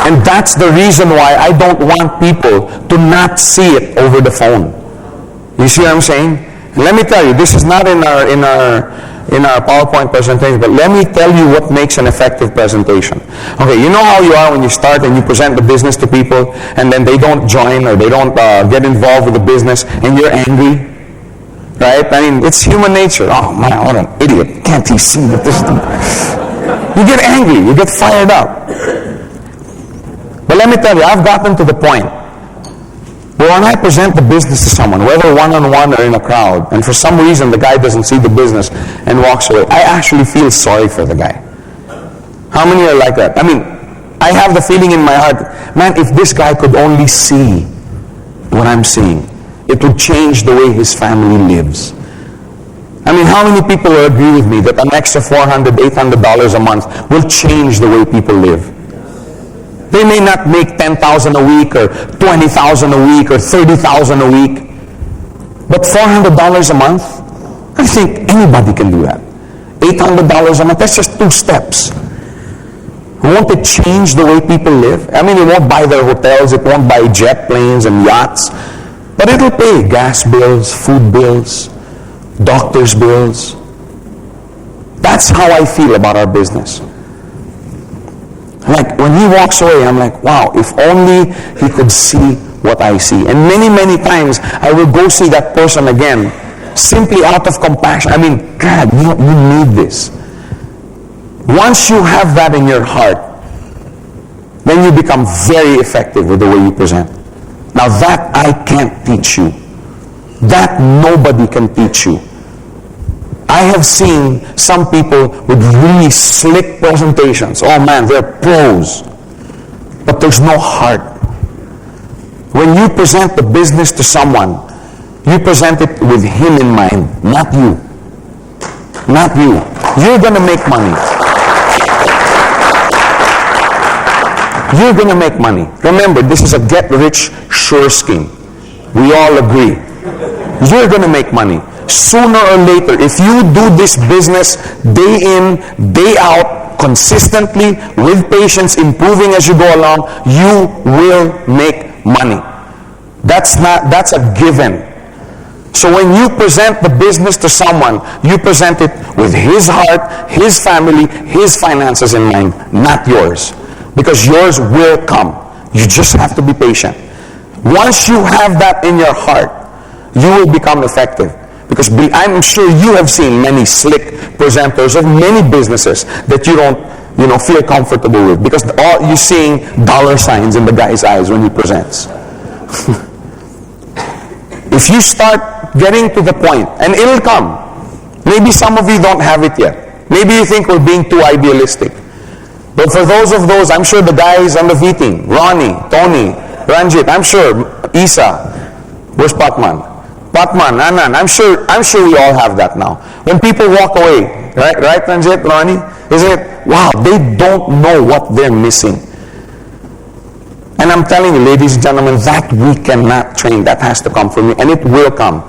And that's the reason why I don't want people to not see it over the phone. You see what I'm saying? And let me tell you, this is not in our PowerPoint presentation, but let me tell you what makes an effective presentation. Okay, you know how you are when you start and you present the business to people, and then they don't join or they don't get involved with the business, and you're angry, right? I mean, it's human nature. Oh man, what an idiot. Can't he see that this is You get angry, you get fired up. But let me tell you, I've gotten to the point where when I present the business to someone, whether one-on-one or in a crowd, and for some reason the guy doesn't see the business and walks away, I actually feel sorry for the guy. How many are like that? I mean, I have the feeling in my heart, man, if this guy could only see what I'm seeing, it would change the way his family lives. I mean, how many people will agree with me that an extra $400, $800 a month will change the way people live? They may not make $10,000 a week or $20,000 a week or $30,000 a week, but $400 a month, I think anybody can do that. $800 a month, that's just 2 steps. Won't it change the way people live? I mean, it won't buy their hotels, it won't buy jet planes and yachts, but it'll pay gas bills, food bills, doctor's bills. That's how I feel about our business. Like, when he walks away, I'm like, wow, if only he could see what I see. And many, many times, I will go see that person again, simply out of compassion. I mean, God, you need this. Once you have that in your heart, then you become very effective with the way you present. Now that I can't teach you. That nobody can teach you. I have seen some people with really slick presentations. Oh man, they're pros. But there's no heart. When you present the business to someone, you present it with him in mind, not you. Not you. You're going to make money. You're going to make money. Remember, this is a get-rich-sure scheme. We all agree. You're going to make money. Sooner or later, if you do this business day in, day out, consistently, with patience, improving as you go along, you will make money. That's a given. So when you present the business to someone, you present it with his heart, his family, his finances in mind, not yours. Because yours will come. You just have to be patient. Once you have that in your heart, you will become effective. Because I'm sure you have seen many slick presenters of many businesses that you don't, feel comfortable with. Because all you're seeing dollar signs in the guy's eyes when he presents. If you start getting to the point, and it'll come. Maybe some of you don't have it yet. Maybe you think we're being too idealistic. But for those, I'm sure the guys on the V team, Ronnie, Tony, Ranjit, I'm sure, Isa, where's Patman? Patman, Anan, I'm sure we all have that now. When people walk away, right Ranjit, Ronnie? Isn't it, wow, they don't know what they're missing. And I'm telling you, ladies and gentlemen, that we cannot train. That has to come from you, and it will come.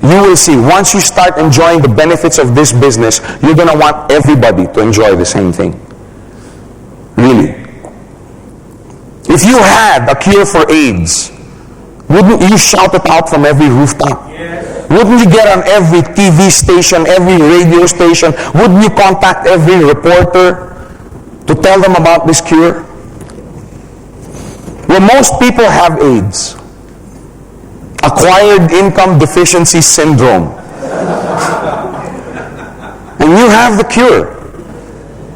You will see, once you start enjoying the benefits of this business, you're going to want everybody to enjoy the same thing. Really. If you had a cure for AIDS, wouldn't you shout it out from every rooftop? Yes. Wouldn't you get on every TV station, every radio station? Wouldn't you contact every reporter to tell them about this cure? Well, most people have AIDS. Acquired income deficiency syndrome. And you have the cure.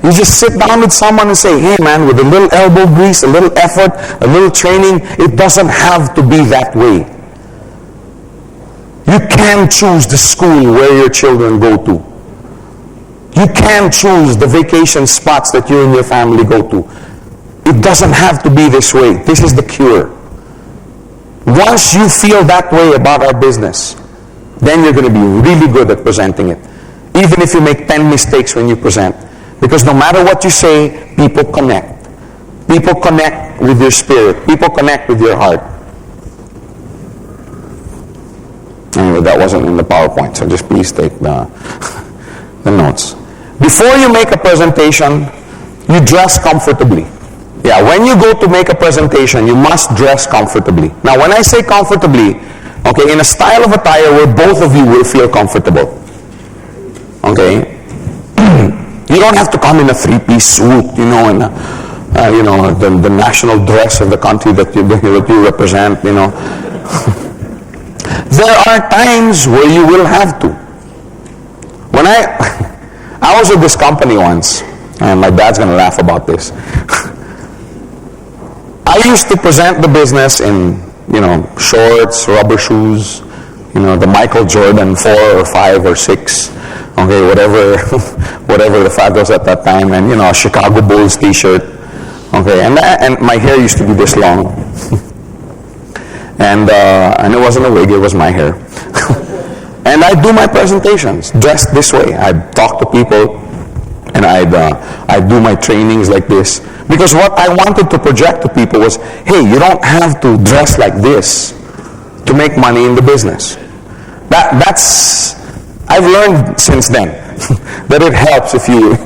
You just sit down with someone and say, hey man, with a little elbow grease, a little effort, a little training, it doesn't have to be that way. You can choose the school where your children go to. You can choose the vacation spots that you and your family go to. It doesn't have to be this way. This is the cure. Once you feel that way about our business, then you're going to be really good at presenting it. Even if you make 10 mistakes when you present. Because no matter what you say, people connect. People connect with your spirit. People connect with your heart. Anyway, that wasn't in the PowerPoint, so just please take the notes. Before you make a presentation, you dress comfortably. Yeah, when you go to make a presentation, you must dress comfortably. Now, when I say comfortably, okay, in a style of attire where both of you will feel comfortable. Okay? You don't have to come in a three-piece suit, you know, and the national dress of the country that you represent, you know. There are times where you will have to. When I was with this company once, and my dad's going to laugh about this. I used to present the business in, shorts, rubber shoes, the Michael Jordan 4 or 5 or 6, okay, whatever the fad was at that time, and a Chicago Bulls t-shirt, okay, and my hair used to be this long, and it wasn't a wig, it was my hair. And I'd do my presentations dressed this way. I'd talk to people, and I'd do my trainings like this. Because what I wanted to project to people was, hey, you don't have to dress like this to make money in the business. I've learned since then that it helps if you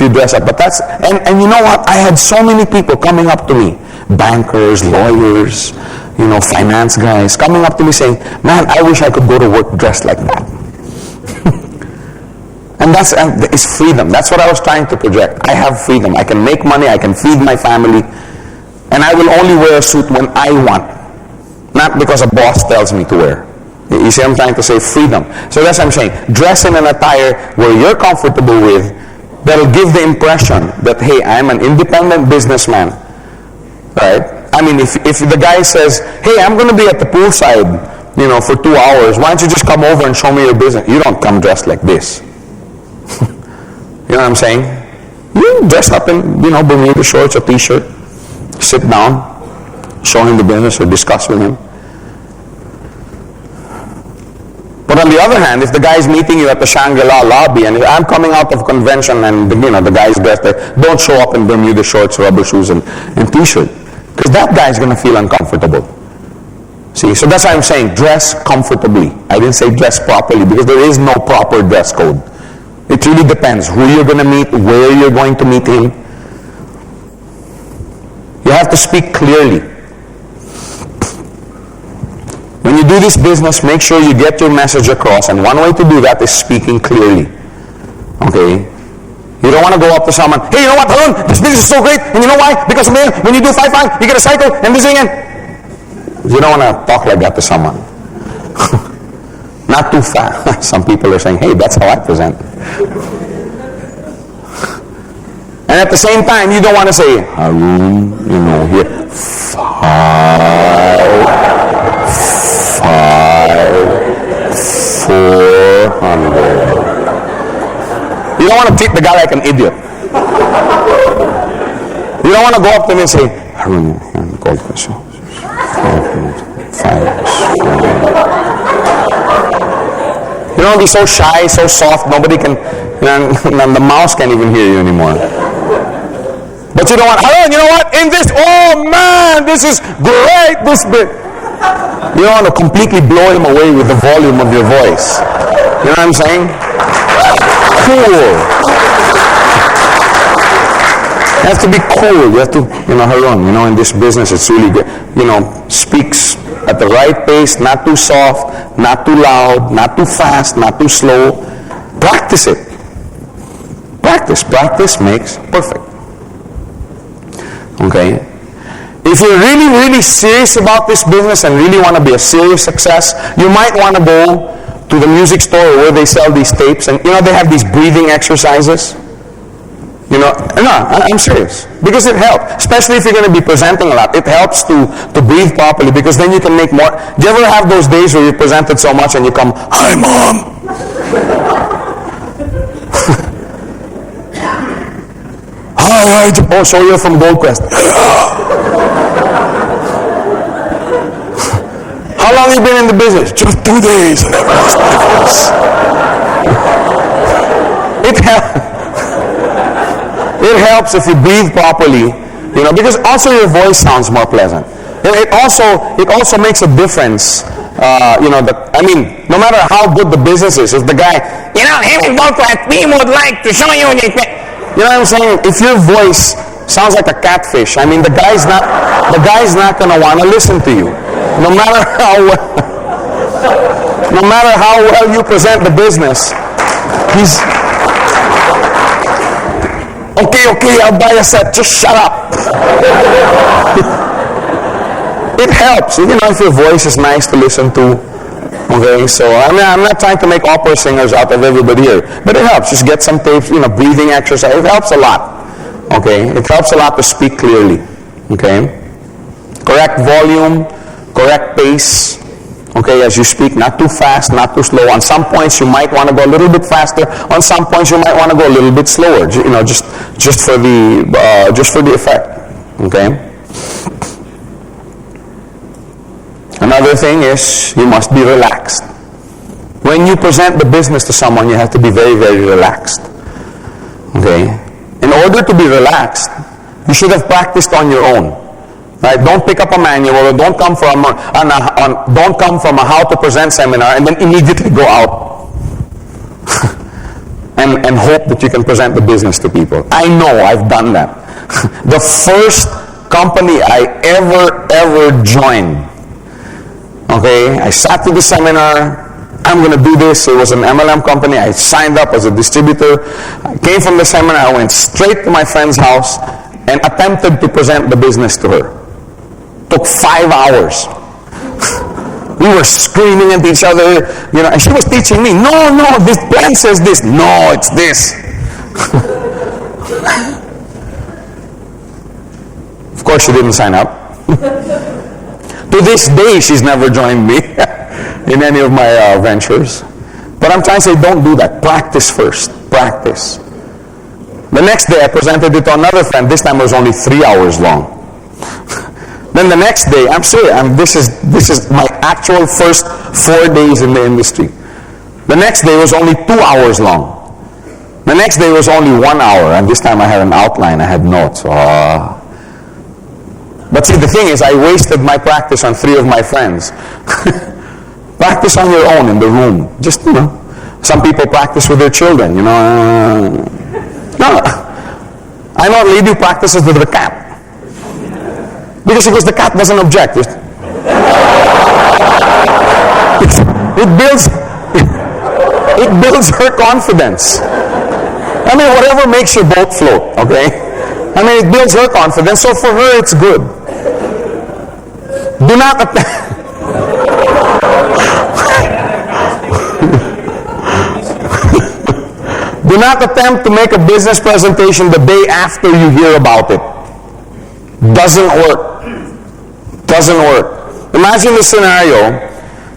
dress up. But and you know what? I had so many people coming up to me, bankers, lawyers, finance guys, coming up to me saying, man, I wish I could go to work dressed like that. And it's freedom. That's what I was trying to project. I have freedom. I can make money. I can feed my family. And I will only wear a suit when I want. Not because a boss tells me to wear. You see what I'm trying to say? Freedom. So that's what I'm saying. Dress in an attire where you're comfortable with, that'll give the impression that, hey, I'm an independent businessman. Right? I mean, if the guy says, hey, I'm going to be at the poolside, for 2 hours, why don't you just come over and show me your business? You don't come dressed like this. You know what I'm saying? You dress up in, Bermuda shorts, a t-shirt, sit down, show him the business or discuss with him. But on the other hand, if the guy is meeting you at the Shangri-La lobby and I'm coming out of convention and the guy's dressed there, don't show up in Bermuda shorts, rubber shoes, and t-shirt. Because that guy's going to feel uncomfortable. See, so that's why I'm saying dress comfortably. I didn't say dress properly because there is no proper dress code. It really depends who you're going to meet, where you're going to meet him. You have to speak clearly. When you do this business, make sure you get your message across, and one way to do that is speaking clearly. Okay? You don't want to go up to someone, hey, you know what, Harun, this business is so great, and you know why? Because when you do 5-5, you get a cycle, and this thing, and you don't want to talk like that to someone. Not too fast. Some people are saying, hey, that's how I present. And at the same time, you don't want to say, Harun, here, 400. You don't want to treat the guy like an idiot. You don't want to go up to him and say, Harun, gold peso. 5. You don't be so shy, so soft, nobody can, the mouse can't even hear you anymore. But you don't want, Harun, you know what, in this, oh man, this is great, this bit. You don't want to completely blow him away with the volume of your voice. You know what I'm saying? Cool. You have to be cool. You have to, Harun, in this business, it's really good. Speaks at the right pace, not too soft, not too loud, not too fast, not too slow. Practice it. Practice makes perfect. Okay? If you're really, really serious about this business and really want to be a serious success, you might want to go to the music store where they sell these tapes, and they have these breathing exercises. No, I'm serious. Because it helps. Especially if you're going to be presenting a lot. It helps to breathe properly because then you can make more. Do you ever have those days where you presented so much and you come, hi, Mom. Hi, oh, so you're from Goldcrest. How long have you been in the business? Just 2 days and I've lost my voice. It helps if you breathe properly, because also your voice sounds more pleasant. It also makes a difference. No matter how good the business is, if the guy, him and Goldcrest, we would like to show you this. You know what I'm saying? If your voice Sounds like a catfish. I mean, the guy's not going to want to listen to you. No matter how well you present the business, he's, okay, I'll buy a set, just shut up. It helps, if your voice is nice to listen to. Okay, so I'm not trying to make opera singers out of everybody here, but it helps. Just get some tapes, breathing exercise. It helps a lot. Okay, it helps a lot to speak clearly. Okay, correct volume, correct pace. Okay, as you speak, not too fast, not too slow. On some points, you might want to go a little bit faster. On some points, you might want to go a little bit slower. Just for the effect. Okay. Another thing is you must be relaxed. When you present the business to someone, you have to be very, very relaxed. Okay? In order to be relaxed, you should have practiced on your own. Right? Don't pick up a manual, or don't come from a how to present seminar and then immediately go out and hope that you can present the business to people. I know, I've done that. The first company I ever joined, okay, I sat to the seminar. I'm going to do this. It was an MLM company. I signed up as a distributor. I came from the seminar. I went straight to my friend's house and attempted to present the business to her. Took 5 hours. We were screaming at each other, and she was teaching me, no, this plan says this. No, it's this. Of course, she didn't sign up. To this day, she's never joined me in any of my ventures. But I'm trying to say, don't do that. Practice first. Practice. The next day, I presented it to another friend. This time it was only 3 hours long. Then the next day, I'm serious. This is my actual first 4 days in the industry. The next day was only 2 hours long. The next day was only 1 hour, and this time I had an outline. I had notes. But see, the thing is, I wasted my practice on 3 of my friends. Practice on your own in the room. Just, some people practice with their children, No, I know a lady who practices with the cat. Because the cat doesn't object. It builds her confidence. I mean, whatever makes your boat float, okay? I mean, it builds her confidence, so for her, it's good. Do not do not attempt to make a business presentation the day after you hear about it. Doesn't work. Doesn't work. Imagine the scenario.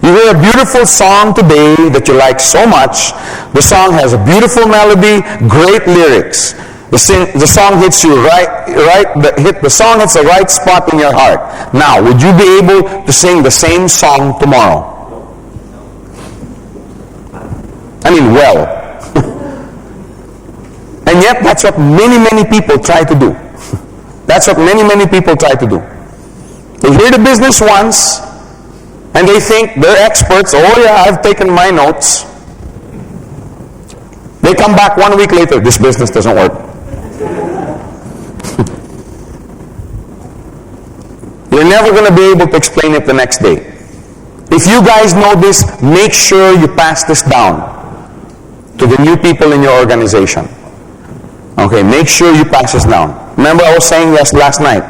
You hear a beautiful song today that you like so much. The song has a beautiful melody, great lyrics. The song hits you the song hits the right spot in your heart. Now, would you be able to sing the same song tomorrow? I mean, well. And yet, that's what many people try to do. That's what many people try to do. They hear the business once, and they think they're experts. Oh yeah, I've taken my notes. They come back 1 week later, this business doesn't work. You're never going to be able to explain it the next day. If you guys know this, make sure you pass this down to the new people in your organization. Okay, make sure you pass this down. Remember I was saying this last night.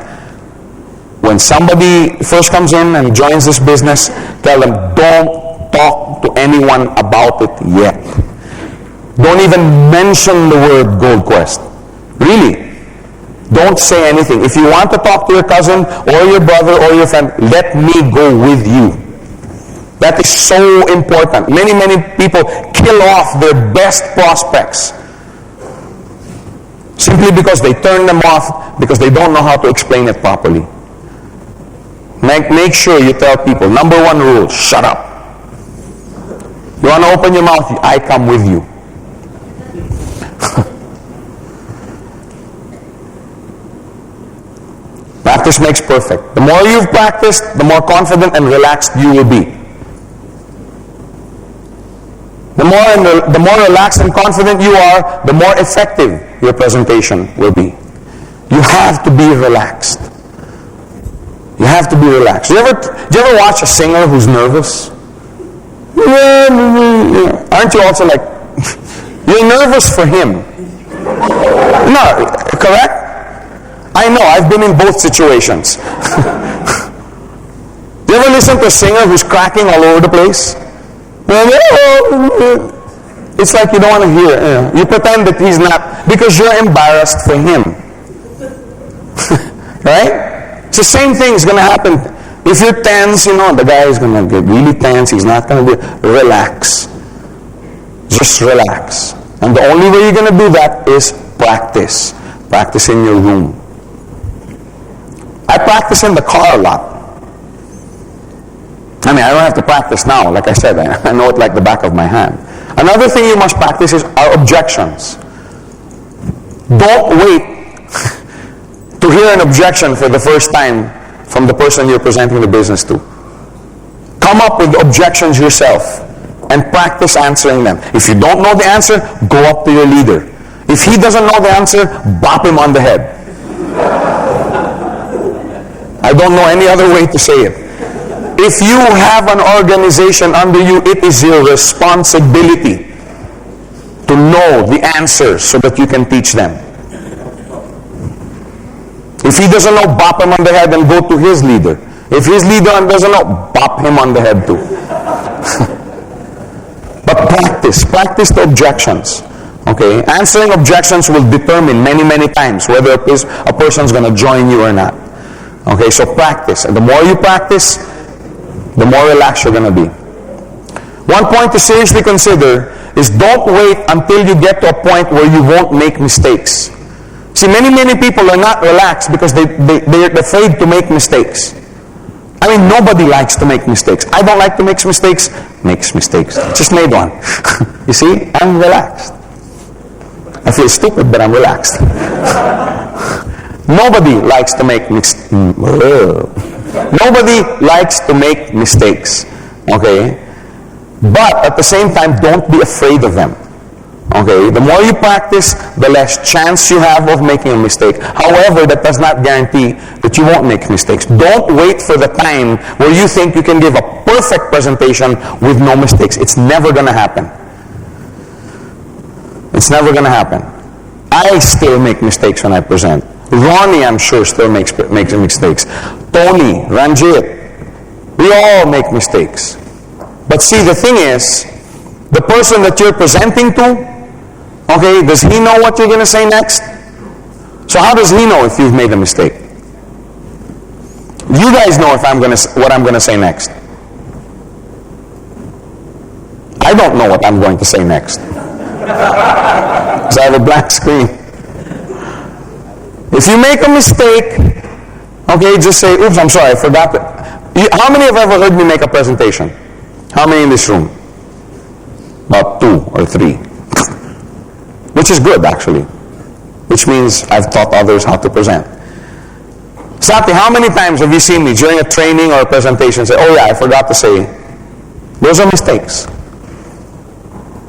When somebody first comes in and joins this business, tell them, don't talk to anyone about it yet. Don't even mention the word Gold Quest. Really. Don't say anything. If you want to talk to your cousin or your brother or your friend, let me go with you. That is so important. Many people kill off their best prospects simply because they turn them off because they don't know how to explain it properly. Make sure you tell people, number 1 rule, shut up. You want to open your mouth, I come with you. Practice makes perfect. The more you've practiced, the more confident and relaxed you will be. The more relaxed and confident you are, the more effective your presentation will be. You have to be relaxed. You have to be relaxed. Do you ever watch a singer who's nervous? Aren't you also like, you're nervous for him? No, correct? I know, I've been in both situations. Do you ever listen to a singer who's cracking all over the place? It's like you don't want to hear. You pretend that he's not, because you're embarrassed for him. Right? It's the same thing is going to happen. If you're tense, the guy is going to get really tense. He's not going to be, relax. Just relax. And the only way you're going to do that is practice. Practice in your room. I practice in the car a lot. I don't have to practice now. Like I said, I know it like the back of my hand. Another thing you must practice are objections. Don't wait to hear an objection for the first time from the person you're presenting the business to. Come up with objections yourself and practice answering them. If you don't know the answer, go up to your leader. If he doesn't know the answer, bop him on the head. I don't know any other way to say it. If you have an organization under you, it is your responsibility to know the answers so that you can teach them. If he doesn't know, bop him on the head and go to his leader. If his leader doesn't know, bop him on the head too. But practice the objections. Okay? Answering objections will determine many times whether a person's going to join you or not. Okay, so practice. And the more you practice, the more relaxed you're going to be. One point to seriously consider is don't wait until you get to a point where you won't make mistakes. See, many people are not relaxed because they're afraid to make mistakes. Nobody likes to make mistakes. I don't like to make mistakes. Makes mistakes. Just made one. You see, I'm relaxed. I feel stupid, but I'm relaxed. Nobody likes to make mistakes. Nobody likes to make mistakes. Okay? But at the same time, don't be afraid of them. Okay? The more you practice, the less chance you have of making a mistake. However, that does not guarantee that you won't make mistakes. Don't wait for the time where you think you can give a perfect presentation with no mistakes. It's never going to happen. It's never going to happen. I still make mistakes when I present. Ronnie, I'm sure, still makes mistakes. Tony, Ranjit, we all make mistakes. But see, the thing is, the person that you're presenting to, okay, does he know what you're going to say next? So how does he know if you've made a mistake? You guys know if what I'm going to say next. I don't know what I'm going to say next. Because I have a blank screen. If you make a mistake, okay, just say, oops, I'm sorry, I forgot that. How many have ever heard me make a presentation? How many in this room? About 2 or 3. Which is good, actually. Which means I've taught others how to present. Sati, how many times have you seen me during a training or a presentation say, oh yeah, I forgot to say, those are mistakes.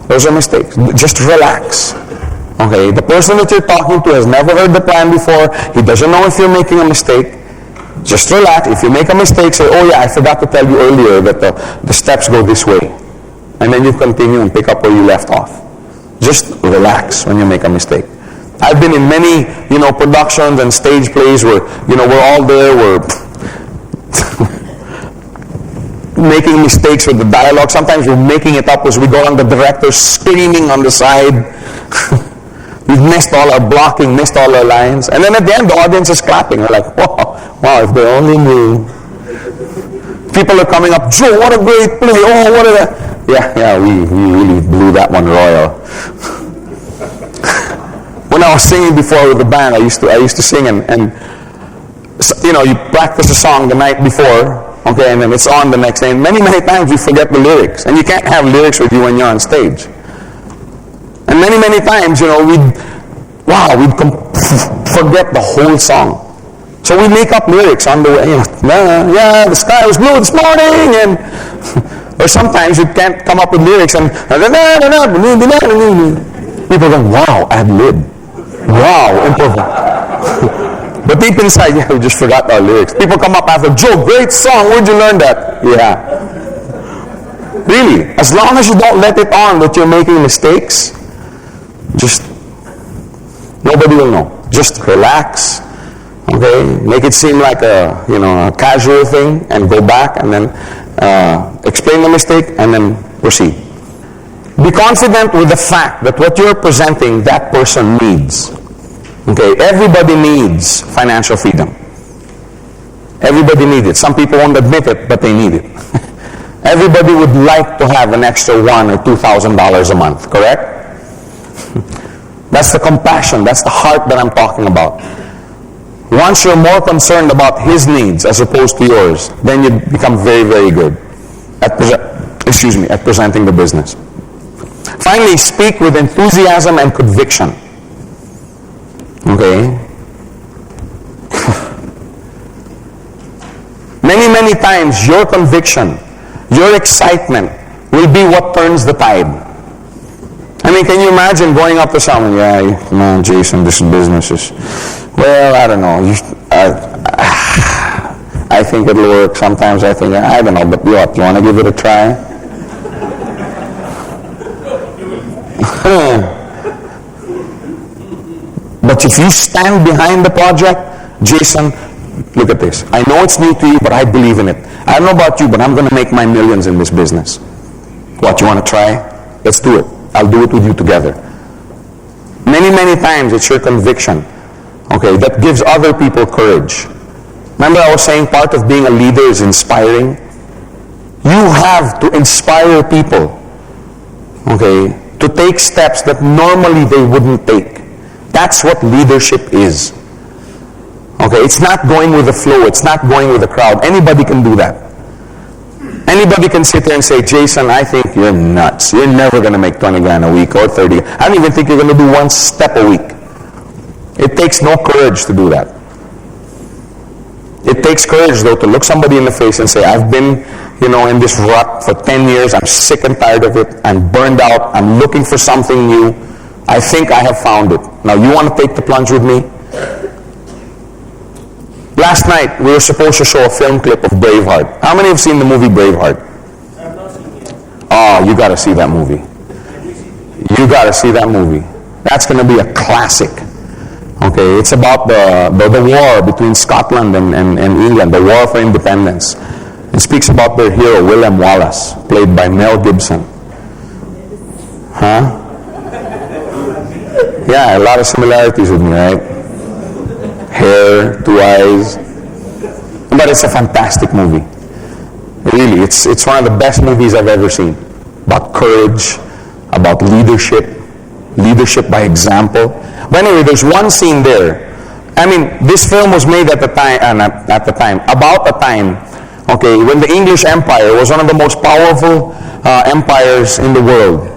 Those are mistakes. Just relax. Okay, the person that you're talking to has never heard the plan before. He doesn't know if you're making a mistake. Just relax. If you make a mistake, say, oh yeah, I forgot to tell you earlier that the steps go this way. And then you continue and pick up where you left off. Just relax when you make a mistake. I've been in many, productions and stage plays where, we're all there, we're making mistakes with the dialogue. Sometimes we're making it up as we go on, the director screaming on the side. We've missed all our blocking, missed all our lines. And then at the end, the audience is clapping. We're like, wow, if they only knew. People are coming up, Joe, what a great play. Oh, what a... Yeah, we really blew that one royal. When I was singing before with the band, I used to sing and you practice a song the night before, okay, and then it's on the next day. And many times you forget the lyrics. And you can't have lyrics with you when you're on stage. And many times, we'd forget the whole song. So we make up lyrics on the way. Yeah, the sky was blue this morning, and or sometimes you can't come up with lyrics, and people go, wow, ad lib, wow, improvise. But deep inside, yeah, we just forgot our lyrics. People come up after, Joe, great song, where'd you learn that? Yeah. Really, as long as you don't let it on that you're making mistakes, just, nobody will know. Just relax, okay? Make it seem like a casual thing, and go back and then explain the mistake and then proceed. Be confident with the fact that what you're presenting, that person needs. Okay, everybody needs financial freedom. Everybody needs it. Some people won't admit it, but they need it. Everybody would like to have an extra $1,000 or $2,000 a month, correct? That's the compassion, that's the heart that I'm talking about. Once you're more concerned about his needs as opposed to yours, then you become very, very good at presenting the business. Finally, speak with enthusiasm and conviction. Okay? Many times, your conviction, your excitement will be what turns the tide. I mean, can you imagine going up to someone, yeah, come on, Jason, this business is, well, I don't know. I think it'll work. Sometimes I think, I don't know, but what, you want to give it a try? But if you stand behind the project, Jason, look at this. I know it's new to you, but I believe in it. I don't know about you, but I'm going to make my millions in this business. What, you want to try? Let's do it. I'll do it with you together. Many times it's your conviction, okay, that gives other people courage. Remember I was saying part of being a leader is inspiring? You have to inspire people, okay, to take steps that normally they wouldn't take. That's what leadership is. Okay, it's not going with the flow, it's not going with the crowd. Anybody can do that. Anybody can sit there and say, Jason, I think you're nuts. You're never going to make 20 grand a week or 30. I don't even think you're going to do one step a week. It takes no courage to do that. It takes courage, though, to look somebody in the face and say, I've been, in this rut for 10 years. I'm sick and tired of it. I'm burned out. I'm looking for something new. I think I have found it. Now, you want to take the plunge with me? Last night, we were supposed to show a film clip of Braveheart. How many have seen the movie Braveheart? I've not seen it. Oh, you got to see that movie. You got to see that movie. That's going to be a classic. Okay, it's about the war between Scotland and England, the war for independence. It speaks about their hero, William Wallace, played by Mel Gibson. Huh? Yeah, a lot of similarities with me, right? Hair, 2 eyes. But it's a fantastic movie. Really, it's one of the best movies I've ever seen. About courage, about leadership by example. But anyway, there's one scene there. I mean, this film was made about a time, okay, when the English Empire was one of the most powerful empires in the world.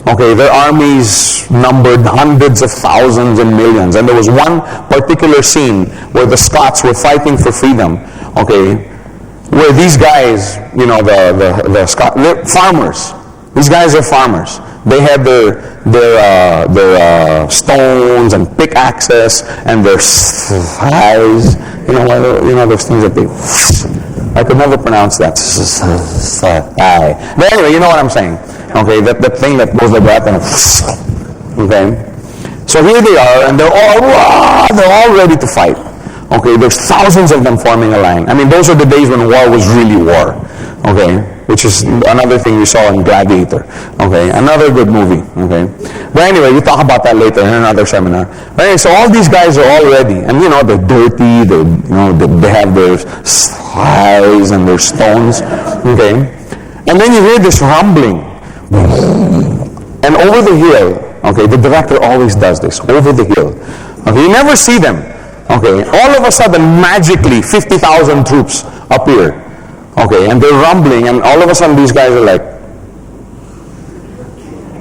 Okay, their armies numbered hundreds of thousands and millions. And there was one particular scene where the Scots were fighting for freedom, okay, where these guys, they're farmers. These guys are farmers. They had their stones and pickaxes and their scythes. Those things that they... I could never pronounce that. But anyway, you know what I'm saying. Okay, that thing that goes like that, and okay. So here they are, and they're all ready to fight. Okay, there's thousands of them forming a line. I mean, those are the days when war was really war. Okay, which is another thing we saw in Gladiator. Okay, another good movie. Okay, but anyway, we talk about that later in another seminar. But anyway, so all these guys are all ready, and they're dirty. They have their scythes and their stones. Okay, and then you hear this rumbling. And over the hill, okay, the director always does this, over the hill. Okay, you never see them. Okay, all of a sudden, magically, 50,000 troops appear. Okay, and they're rumbling, and all of a sudden these guys are like,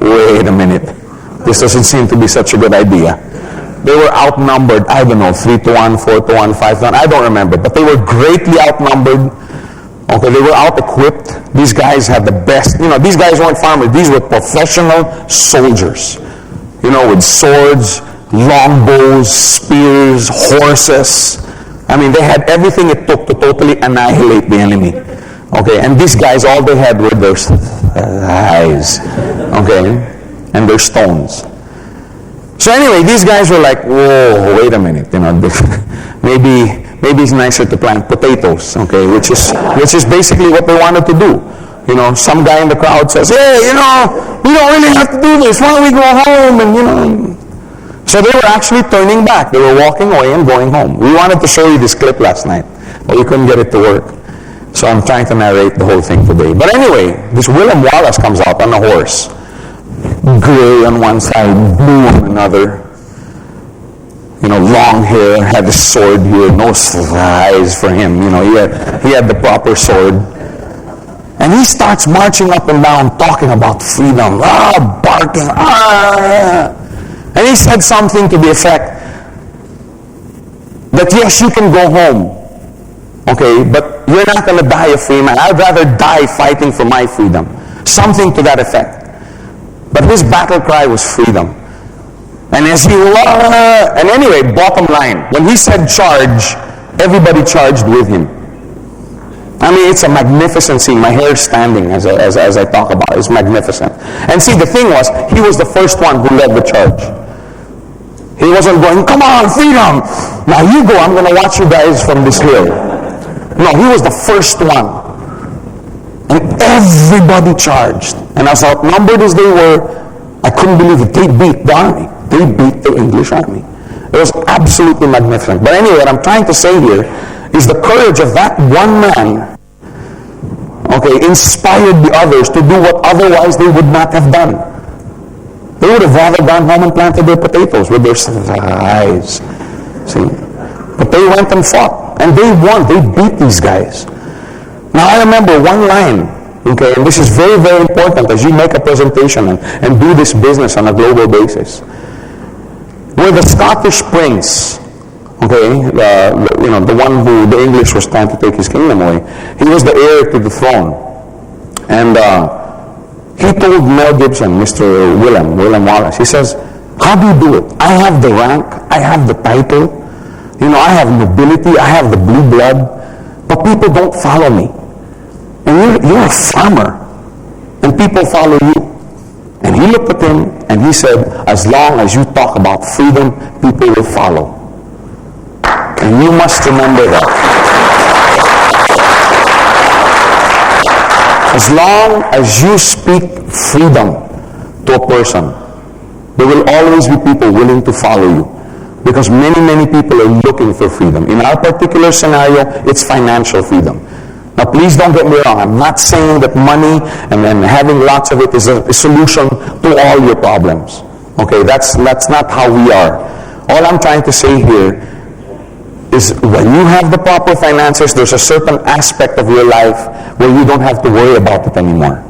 wait a minute, this doesn't seem to be such a good idea. They were outnumbered, I don't know, 3-1, 4-1, 5-1, I don't remember, but they were greatly outnumbered. Okay, they were out-equipped. These guys had the best, these guys weren't farmers, these were professional soldiers. With swords, longbows, spears, horses. I mean, they had everything it took to totally annihilate the enemy. Okay, and these guys, all they had were their eyes. Okay, and their stones. So anyway, these guys were like, whoa, wait a minute, maybe it's nicer to plant potatoes, okay, which is basically what they wanted to do. Some guy in the crowd says, hey, we don't really have to do this. Why don't we go home? And so they were actually turning back. They were walking away and going home. We wanted to show you this clip last night, but we couldn't get it to work. So I'm trying to narrate the whole thing today. But anyway, this William Wallace comes out on a horse. Gray on one side, blue on another. Long hair, had a sword here, no eyes for him. He had the proper sword. And he starts marching up and down, talking about freedom, barking, And he said something to the effect that yes, you can go home, okay, but you're not going to die a free man. I'd rather die fighting for my freedom. Something to that effect. But his battle cry was freedom. And as and anyway, bottom line, when he said charge, everybody charged with him. I mean, it's a magnificent scene. My hair is standing as I talk about it. It's magnificent. And see, the thing was, he was the first one who led the charge. He wasn't going, come on, freedom! Now you go, I'm going to watch you guys from this hill. No, he was the first one. And everybody charged. And as outnumbered as they were, I couldn't believe it. They beat the army. They beat the English army. It was absolutely magnificent. But anyway, what I'm trying to say here is the courage of that one man, okay, inspired the others to do what otherwise they would not have done. They would have rather gone home and planted their potatoes with their eyes. See? But they went and fought. And they won. They beat these guys. Now I remember one line, okay, and this is very, very important as you make a presentation and do this business on a global basis. Where the Scottish prince, okay, the one who the English was trying to take his kingdom away, he was the heir to the throne. And he told Mel Gibson, Mr. William Wallace, he says, how do you do it? I have the rank, I have the title, I have nobility, I have the blue blood, but people don't follow me. And you're a farmer, and people follow you. And he looked at him and he said, as long as you talk about freedom, people will follow. And you must remember that. As long as you speak freedom to a person, there will always be people willing to follow you. Because many, many people are looking for freedom. In our particular scenario, it's financial freedom. Now, please don't get me wrong. I'm not saying that money and having lots of it is a solution to all your problems. Okay, that's not how we are. All I'm trying to say here is when you have the proper finances, there's a certain aspect of your life where you don't have to worry about it anymore.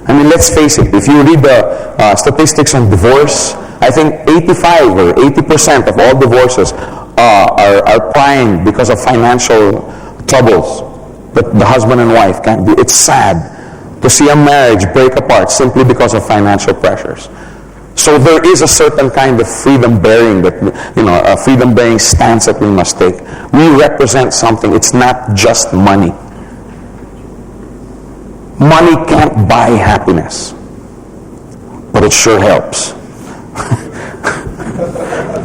I mean, let's face it. If you read the statistics on divorce, I think 85 or 80% of all divorces are primed because of financial troubles that the husband and wife can't do. It's sad to see a marriage break apart simply because of financial pressures. So there is a certain kind of freedom-bearing a freedom-bearing stance that we must take. We represent something. It's not just money. Money can't buy happiness, but it sure helps.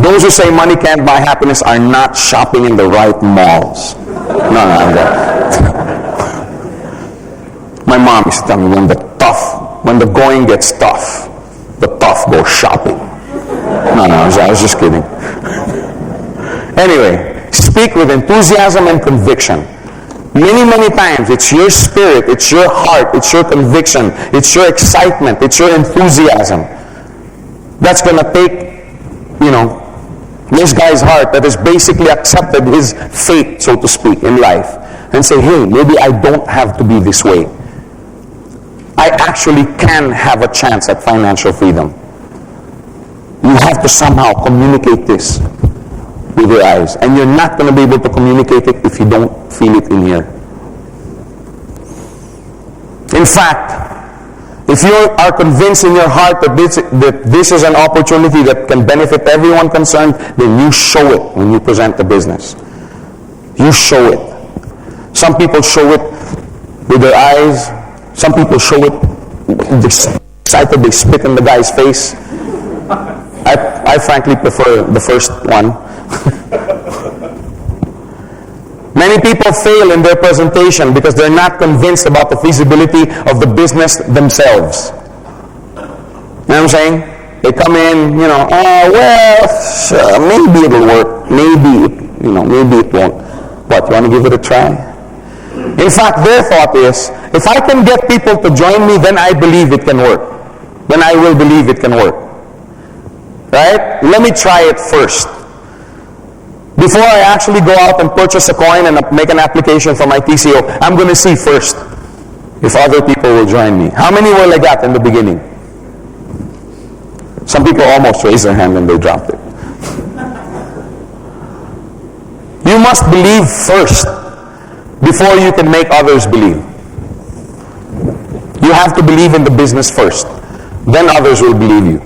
Those who say money can't buy happiness are not shopping in the right malls. No. My mom used to tell me when the going gets tough, the tough go shopping. No, I was just kidding. Anyway, speak with enthusiasm and conviction. Many, many times, it's your spirit, it's your heart, it's your conviction, it's your excitement, it's your enthusiasm that's going to take, this guy's heart that has basically accepted his fate, so to speak, in life, and say, hey, maybe I don't have to be this way. I actually can have a chance at financial freedom. You have to somehow communicate this with your eyes. And you're not going to be able to communicate it if you don't feel it in here. In fact, If you are convinced in your heart that this is an opportunity that can benefit everyone concerned, then you show it when you present the business. You show it. Some people show it with their eyes. Some people show it excited, they spit in the guy's face. I frankly prefer the first one. Many people fail in their presentation because they're not convinced about the feasibility of the business themselves. You know what I'm saying? They come in, maybe it'll work. Maybe it won't. What, you want to give it a try? In fact, their thought is, if I can get people to join me, then I believe it can work. Then I will believe it can work. Right? Let me try it first. Before I actually go out and purchase a coin and make an application for my TCO, I'm going to see first if other people will join me. How many were like that in the beginning? Some people almost raised their hand and they dropped it. You must believe first before you can make others believe. You have to believe in the business first. Then others will believe you.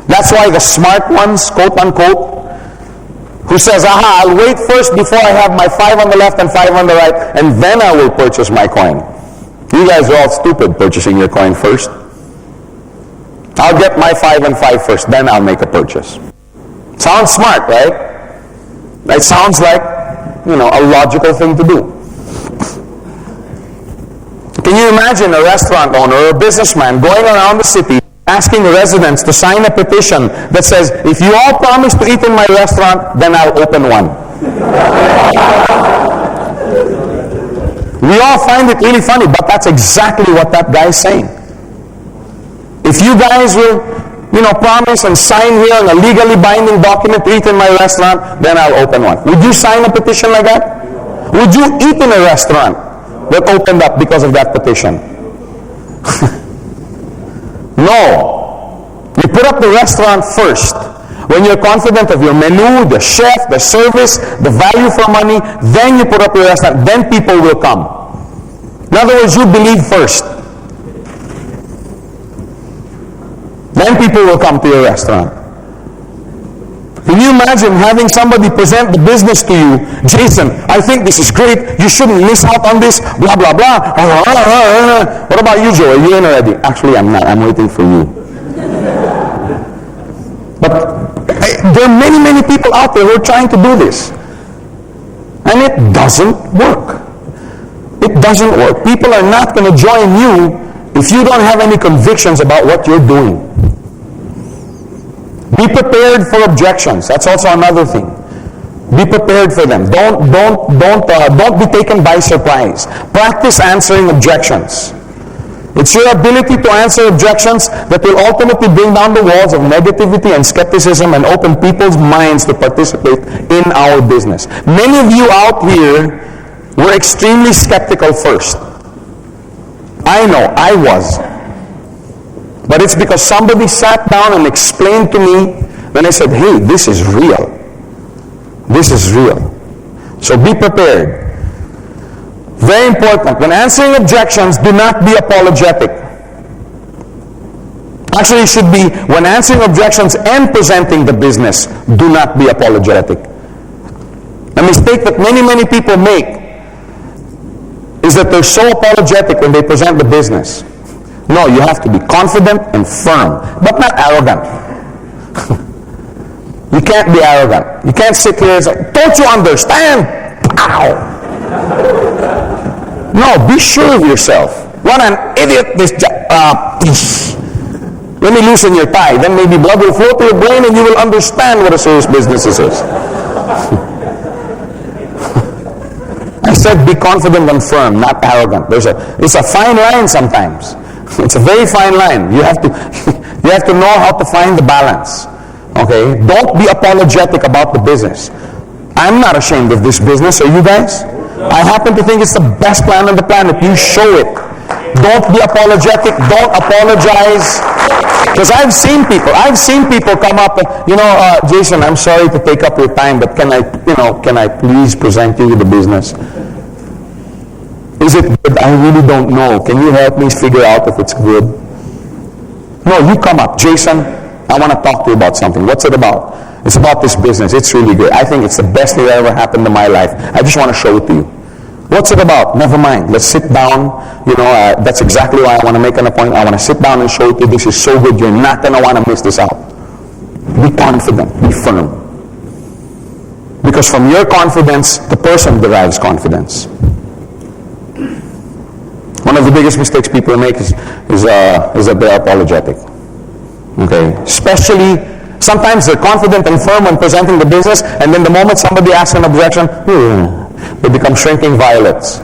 That's why the smart ones, quote unquote, who says, I'll wait first before I have my 5 on the left and 5 on the right, and then I will purchase my coin. You guys are all stupid purchasing your coin first. I'll get my 5 and 5 first, then I'll make a purchase. Sounds smart, right? It sounds like, a logical thing to do. Can you imagine a restaurant owner or a businessman going around the city asking residents to sign a petition that says, if you all promise to eat in my restaurant, then I'll open one. We all find it really funny, but that's exactly what that guy is saying. If you guys will, promise and sign here on a legally binding document to eat in my restaurant, then I'll open one. Would you sign a petition like that? Would you eat in a restaurant that opened up because of that petition? No. You put up the restaurant first. When you're confident of your menu, the chef, the service, the value for money, then you put up your restaurant. Then people will come. In other words, you believe first. Then people will come to your restaurant. Can you imagine having somebody present the business to you? Jason, I think this is great. You shouldn't miss out on this. Blah, blah, blah. What about you, Joe? Are you in already? Actually, I'm not. I'm waiting for you. But there are many, many people out there who are trying to do this. And it doesn't work. It doesn't work. People are not going to join you if you don't have any convictions about what you're doing. Be prepared for objections. That's also another thing. Be prepared for them. Don't be taken by surprise. Practice answering objections. It's your ability to answer objections that will ultimately bring down the walls of negativity and skepticism and open people's minds to participate in our business. Many of you out here were extremely skeptical first. I know, I was. But it's because somebody sat down and explained to me, then I said, hey, this is real. This is real. So be prepared. Very important. When answering objections, do not be apologetic. Actually, it should be when answering objections and presenting the business, do not be apologetic. A mistake that many, many people make is that they're so apologetic when they present the business. No, you have to be confident and firm, but not arrogant. You can't be arrogant. You can't sit here and say, don't you understand? Pow! No, be sure of yourself. What an idiot this let me loosen your tie. Then maybe blood will flow to your brain and you will understand what a serious business is. I said be confident and firm, not arrogant. It's a fine line sometimes. It's a very fine line. You have to know how to find the balance. Okay? Don't be apologetic about the business. I'm not ashamed of this business, are you guys? I happen to think it's the best plan on the planet. You show it. Don't be apologetic. Don't apologize. Because I've seen people come up and, Jason, I'm sorry to take up your time, but can I please present you with the business? Is it good? I really don't know. Can you help me figure out if it's good? No, you come up. Jason, I want to talk to you about something. What's it about? It's about this business. It's really good. I think it's the best thing that ever happened in my life. I just want to show it to you. What's it about? Never mind. Let's sit down. That's exactly why I want to make an appointment. I want to sit down and show it to you. This is so good. You're not going to want to miss this out. Be confident. Be firm. Because from your confidence, the person derives confidence. One of the biggest mistakes people make is that they're apologetic. Okay? Especially, sometimes they're confident and firm when presenting the business, and then the moment somebody asks an objection, they become shrinking violets.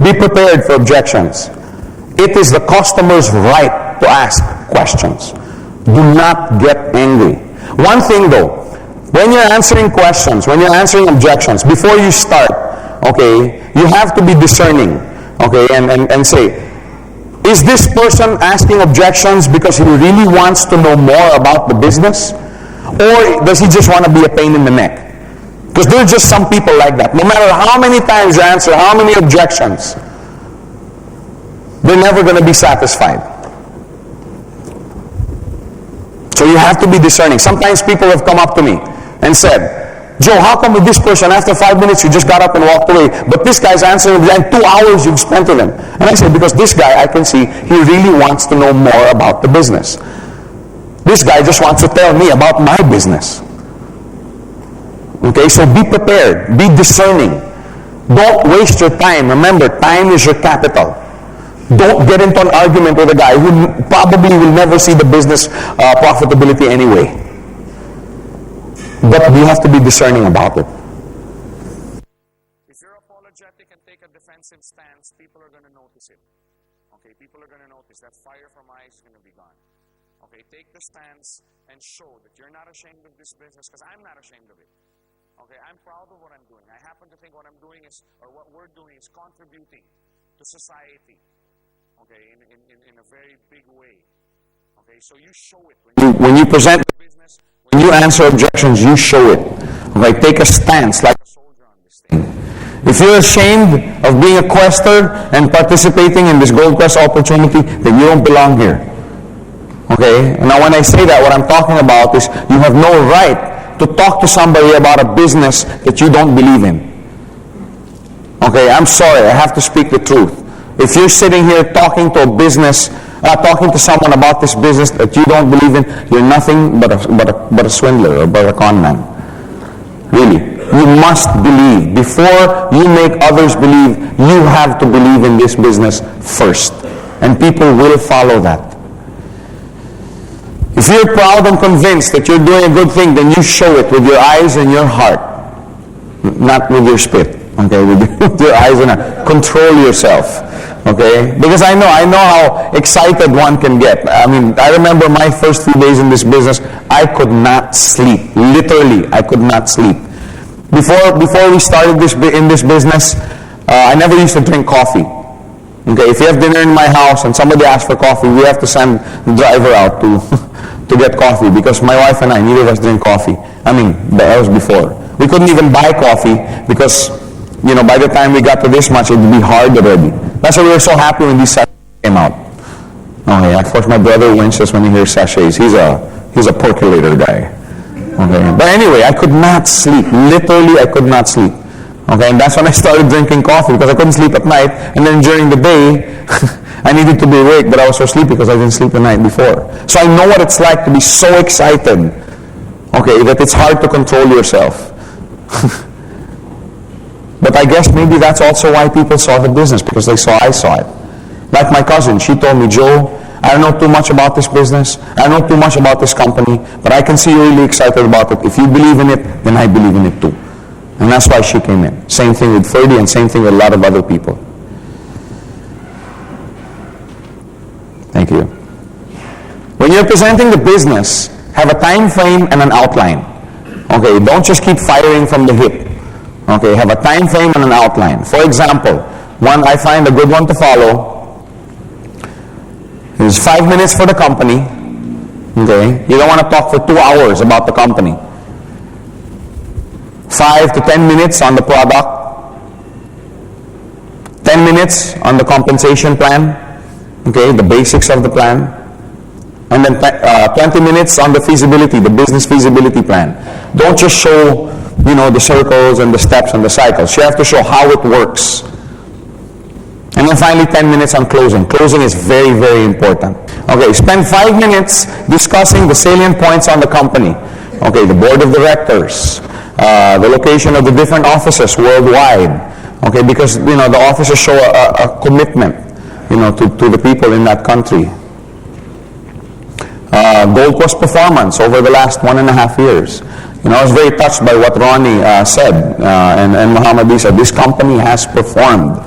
Be prepared for objections. It is the customer's right to ask questions. Do not get angry. One thing though, when you're answering questions, when you're answering objections, before you start, okay, you have to be discerning, okay, and say, is this person asking objections because he really wants to know more about the business? Or does he just want to be a pain in the neck? Because there are just some people like that. No matter how many times you answer, how many objections, they're never going to be satisfied. So you have to be discerning. Sometimes people have come up to me and said, Joe, how come with this person, after 5 minutes, you just got up and walked away, but this guy's answering, and 2 hours you've spent with him? And I said, because this guy, I can see, he really wants to know more about the business. This guy just wants to tell me about my business. Okay, so be prepared. Be discerning. Don't waste your time. Remember, time is your capital. Don't get into an argument with a guy who probably will never see the business profitability anyway. But you have to be discerning about it. If you're apologetic and take a defensive stance, people are going to notice it. Okay, people are going to notice that fire from eyes is going to be gone. Okay, take the stance and show that you're not ashamed of this business, because I'm not ashamed of it. Okay, I'm proud of what I'm doing. I happen to think what I'm doing is, or what we're doing is contributing to society. Okay, in a very big way. Okay, so you show it when you present the business, when you answer objections, you show it. Okay, take a stance like a soldier on this thing. If you're ashamed of being a quester and participating in this Gold Quest opportunity, then you don't belong here. Okay, now when I say that, what I'm talking about is you have no right to talk to somebody about a business that you don't believe in. Okay, I'm sorry, I have to speak the truth. If you're sitting here talking to a business, talking to someone about this business that you don't believe in, you're nothing but a swindler or but a con man. Really. You must believe. Before you make others believe, you have to believe in this business first. And people will follow that. If you're proud and convinced that you're doing a good thing, then you show it with your eyes and your heart. Not with your spit. Okay, with your eyes and heart. Control yourself. Okay? Because I know how excited one can get. I mean, I remember my first few days in this business, I could not sleep. Literally, I could not sleep. Before we started in this business, I never used to drink coffee. Okay, if you have dinner in my house and somebody asks for coffee, we have to send the driver out to get coffee, because my wife and I, neither of us drink coffee. I mean, that was before. We couldn't even buy coffee because, by the time we got to this much, it would be hard already. That's why we were so happy when these sachets came out. Oh yeah, of course my brother winces when he hears sachets. He's a percolator guy. Okay, but anyway, I could not sleep. Literally, I could not sleep. Okay, and that's when I started drinking coffee, because I couldn't sleep at night, and then during the day, I needed to be awake, but I was so sleepy because I didn't sleep the night before. So I know what it's like to be so excited, okay, that it's hard to control yourself. But I guess maybe that's also why people saw the business, because I saw it. Like my cousin, she told me, Joe, I don't know too much about this business, I don't know too much about this company, but I can see you're really excited about it. If you believe in it, then I believe in it too. And that's why she came in. Same thing with Ferdy, and same thing with a lot of other people. Thank you. When you're presenting the business, have a time frame and an outline. Okay, don't just keep firing from the hip. Okay, have a time frame and an outline. For example, one I find a good one to follow is 5 minutes for the company. Okay, you don't want to talk for 2 hours about the company. 5 to 10 minutes on the product. 10 minutes on the compensation plan. Okay, the basics of the plan. And then 20 minutes on the feasibility, the business feasibility plan. Don't just show, the circles and the steps and the cycles. You have to show how it works. And then finally 10 minutes on closing. Closing is very, very important. Okay, spend 5 minutes discussing the salient points on the company. Okay, the board of directors, the location of the different offices worldwide. Okay, because, the offices show a commitment, to the people in that country. Gold Coast performance over the last 1.5 years. I was very touched by what Ronnie said, and Muhammad said, this company has performed.